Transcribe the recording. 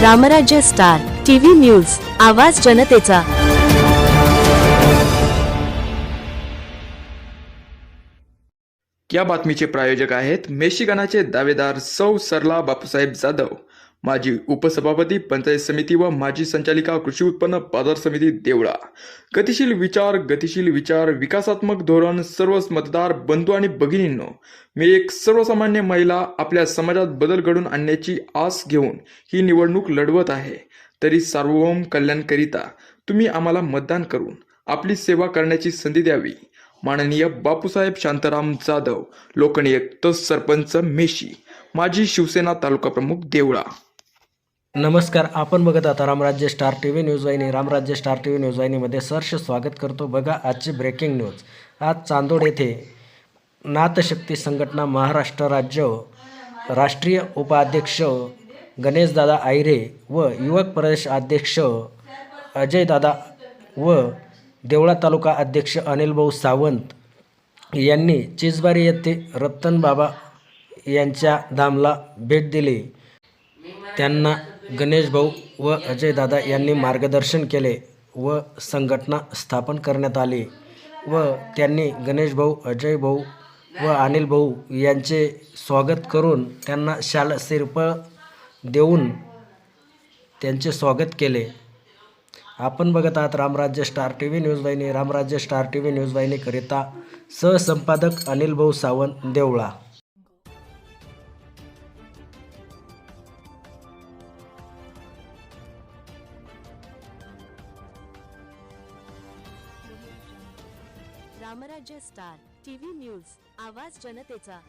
रामराज्य star TV news, आवाज जनतेचा। या बातमीचे प्रायोजक आहेत मेशिगनाचे दावेदार सौ सरला बापूसाहेब जाधव, माजी उपसभापती पंचायत समिती व माजी संचालिका कृषी उत्पन्न बाजार समिती देवळा। गतिशील विचार, विकासात्मक धोरण। सर्वच मतदार बंधू आणि भगिनींनो, मी एक सर्वसामान्य महिला आपल्या समाजात बदल घडवून आणण्याची आस घेऊन ही निवडणूक लढवत आहे। तरी सार्वभौम कल्याणकरिता तुम्ही आम्हाला मतदान करून आपली सेवा करण्याची संधी द्यावी। माननीय बापूसाहेब शांताराम जाधव, लोकनियुक्त सरपंच मेशी, माजी शिवसेना तालुका प्रमुख देवळा। नमस्कार, आपण बघत आता रामराज्य स्टार टीव्ही न्यूज वाहिनी। रामराज्य स्टार टीव्ही न्यूज वाहिनीमध्ये सहर्ष स्वागत करतो। बघा आजची ब्रेकिंग न्यूज। आज चांदोड येथे नाथशक्ती संघटना महाराष्ट्र राज्य राष्ट्रीय उपाध्यक्ष गणेशदादा आयरे व युवक प्रदेश अध्यक्ष अजयदादा व देवळा तालुका अध्यक्ष अनिलभाऊ सावंत यांनी चिचबारी येथे रतन बाबा यांच्या धामला भेट दिली। त्यांना गणेश भाऊ व अजयदादा यांनी मार्गदर्शन केले व संघटना स्थापन करण्यात आली व त्यांनी गणेश भाऊ, अजय भाऊ व अनिल भाऊ यांचे स्वागत करून त्यांना शाल शिरपळ देऊन त्यांचे स्वागत केले। आपण बघत आहात रामराज्य स्टार टीव्ही न्यूज वाहिनी। रामराज्य स्टार टीव्ही न्यूज वाहिनीकरिता सहसंपादक अनिल भाऊ सावंत, देवळा। रामराज्य स्टार टीव्ही न्यूज, आवाज जनतेचा।